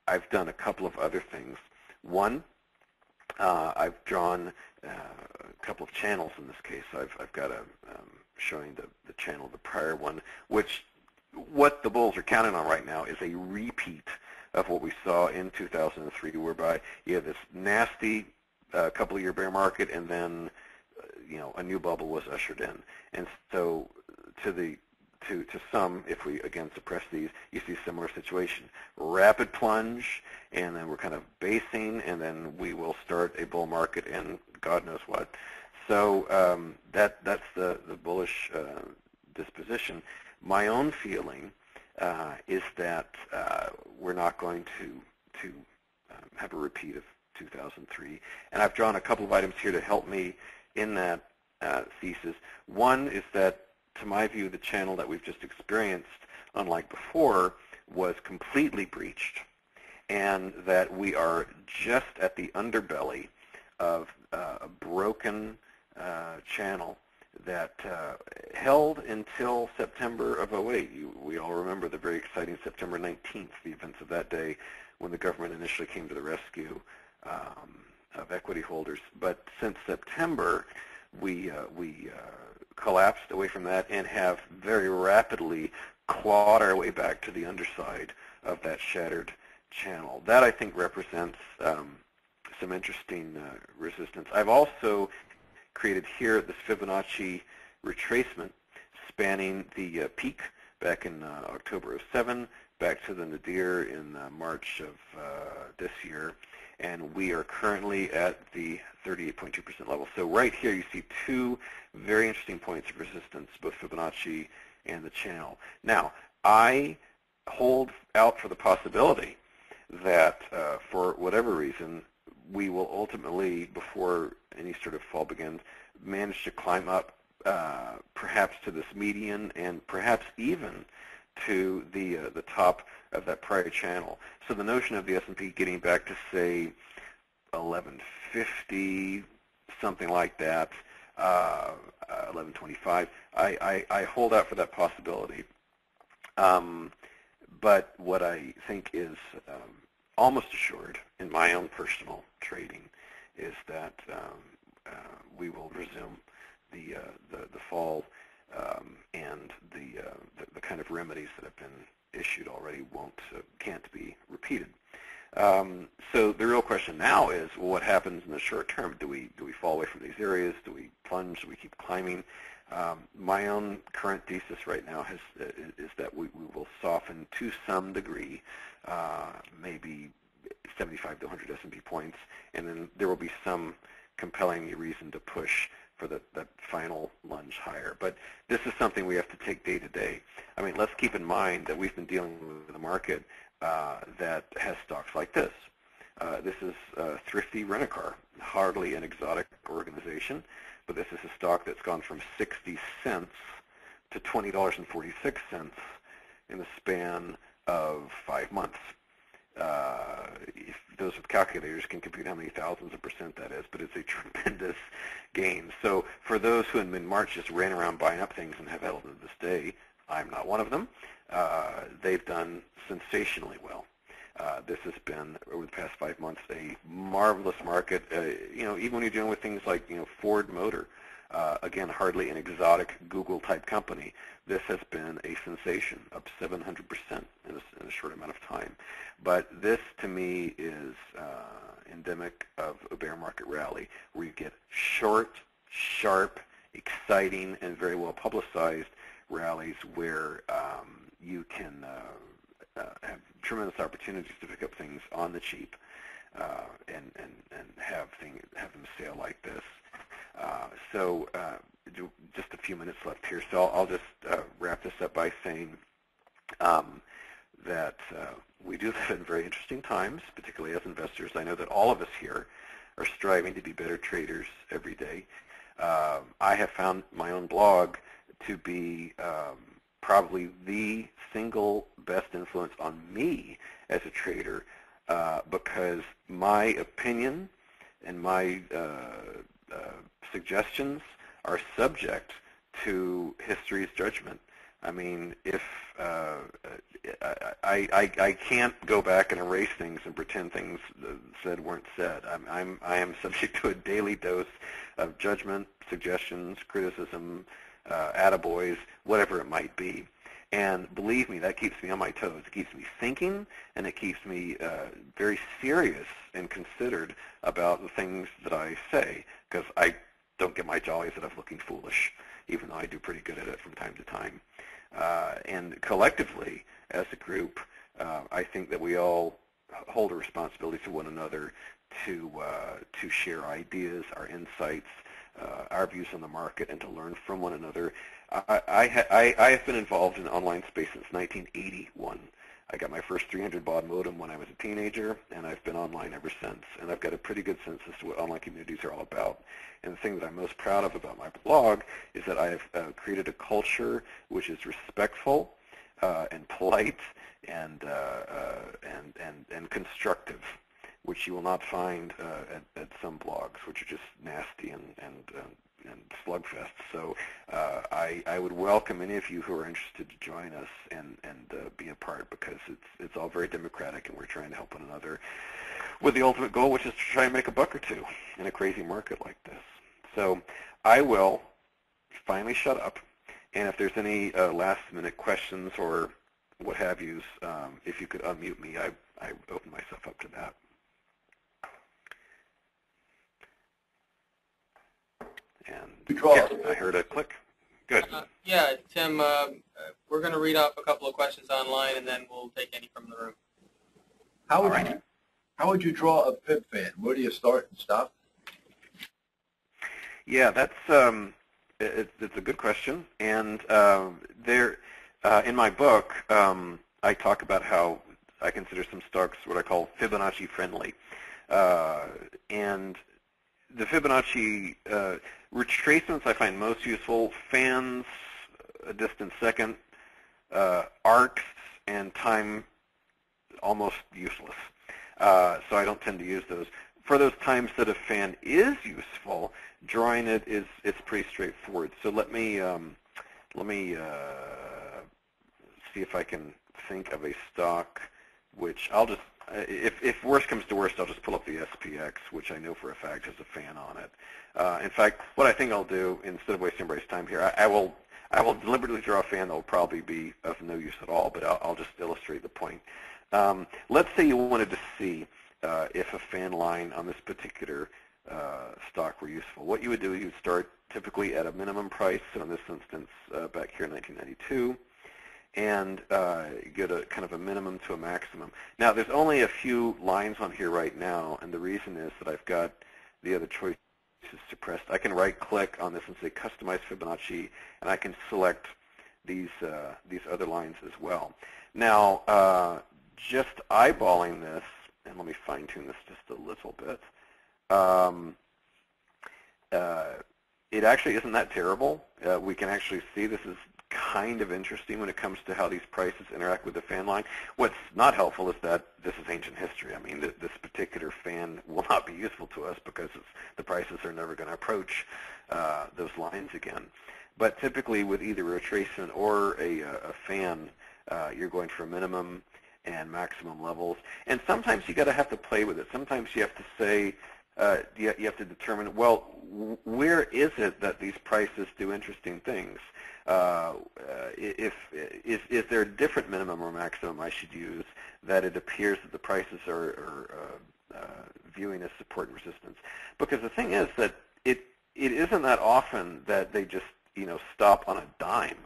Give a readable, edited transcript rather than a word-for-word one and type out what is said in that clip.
I've done a couple of other things. One, I've drawn a couple of channels in this case. I've got a showing the channel, the prior one, which what the bulls are counting on right now is a repeat of what we saw in 2003, whereby you have this nasty couple-year bear market, and then a new bubble was ushered in. And so to some, if we again suppress these, you see a similar situation. Rapid plunge, and then we're kind of basing, and then we will start a bull market and God knows what. So that's the bullish disposition. My own feeling is that we're not going to have a repeat of 2003. And I've drawn a couple of items here to help me in that thesis. One is that, to my view, the channel that we've just experienced, unlike before, was completely breached, and that we are just at the underbelly of a broken channel that held until September of 08. We all remember the very exciting September 19th, the events of that day when the government initially came to the rescue of equity holders. But since September, we collapsed away from that and have very rapidly clawed our way back to the underside of that shattered channel. That, I think, represents some interesting resistance. I've also created here this Fibonacci retracement spanning the peak back in October of 7, back to the nadir in March of this year, and we are currently at the 38.2% level. So right here you see two very interesting points of resistance, both Fibonacci and the channel. Now, I hold out for the possibility that for whatever reason, we will ultimately, before any sort of fall begins, manage to climb up perhaps to this median and perhaps even to the top of that prior channel. So the notion of the S&P getting back to, say, 1150, something like that, 1125, I hold out for that possibility. But what I think is almost assured in my own personal trading is that we will resume the fall, and the kind of remedies that have been issued already can't be repeated. So the real question now is, well, what happens in the short term? Do we fall away from these areas? Do we plunge? Do we keep climbing? My own current thesis right now is that we will soften to some degree, maybe 75 to 100 S&P points, and then there will be some compelling reason to push for that final lunge higher. But this is something we have to take day to day. I mean, let's keep in mind that we've been dealing with a market that has stocks like this. This is Thrifty Rent-A-Car, hardly an exotic organization, but this is a stock that's gone from 60 cents to $20.46 in the span of 5 months. If those with calculators can compute how many thousands of percent that is, but it's a tremendous gain. So for those who in mid-March just ran around buying up things and have held to this day, I'm not one of them. They've done sensationally well. This has been, over the past 5 months, a marvelous market. Even when you're dealing with things like Ford Motor, again, hardly an exotic Google-type company, this has been a sensation, up 700% in a short amount of time. But this, to me, is endemic of a bear market rally, where you get short, sharp, exciting, and very well publicized rallies where you can have tremendous opportunities to pick up things on the cheap and have them sail like this. So just a few minutes left here, so I'll just wrap this up by saying that we do live in very interesting times, particularly as investors. I know that all of us here are striving to be better traders every day. I have found my own blog to be probably the single best influence on me as a trader, because my opinion and my suggestions are subject to history's judgment. I mean, if I can't go back and erase things and pretend things said weren't said. I am subject to a daily dose of judgment, suggestions, criticism, attaboys, whatever it might be. And believe me, that keeps me on my toes. It keeps me thinking, and it keeps me very serious and considered about the things that I say, because I don't get my jollies out of looking foolish, even though I do pretty good at it from time to time. And collectively, as a group, I think that we all hold a responsibility to one another to share ideas, our insights, our views on the market, and to learn from one another. I have been involved in the online space since 1981. I got my first 300 baud modem when I was a teenager, and I've been online ever since. And I've got a pretty good sense as to what online communities are all about. And the thing that I'm most proud of about my blog is that I have created a culture which is respectful and polite and constructive, which you will not find at some blogs, which are just nasty and slugfest. So I would welcome any of you who are interested to join us and be a part, because it's all very democratic, and we're trying to help one another with the ultimate goal, which is to try and make a buck or two in a crazy market like this. So I will finally shut up, and if there's any last-minute questions or what have yous, if you could unmute me, I open myself up to that. And yeah, I heard a click. Good. Yeah, Tim, we're going to read off a couple of questions online, and then we'll take any from the room. How would you draw a fib fan? Where do you start and stop? Yeah, that's it's a good question. And in my book, I talk about how I consider some stocks what I call Fibonacci friendly, and the Fibonacci retracements I find most useful: fans, a distant second, arcs, and time almost useless. So I don't tend to use those. For those times that a fan is useful, drawing it it's pretty straightforward. So let me see if I can think of a stock which I'll just, if worst comes to worst, I'll just pull up the SPX, which I know for a fact has a fan on it. In fact, what I think I'll do, instead of wasting everybody's time here, I will deliberately draw a fan that will probably be of no use at all, but I'll just illustrate the point. Let's say you wanted to see if a fan line on this particular stock were useful. What you would do, you would start typically at a minimum price, so in this instance back here in 1992, and get a kind of a minimum to a maximum. Now, there's only a few lines on here right now, and the reason is that I've got the other choices suppressed. I can right-click on this and say Customize Fibonacci, and I can select these other lines as well. Now, just eyeballing this, and let me fine-tune this just a little bit, it actually isn't that terrible. We can actually see this is kind of interesting when it comes to how these prices interact with the fan line. What's not helpful is that this is ancient history. I mean, this particular fan will not be useful to us because the prices are never going to approach those lines again. But typically with either a retracement or a fan, you're going for minimum and maximum levels. And sometimes you have to play with it. Sometimes you have to say, you have to determine, well, where is it that these prices do interesting things? Is there a different minimum or maximum I should use that it appears that the prices are viewing as support and resistance? Because the thing is that it isn't that often that they just stop on a dime.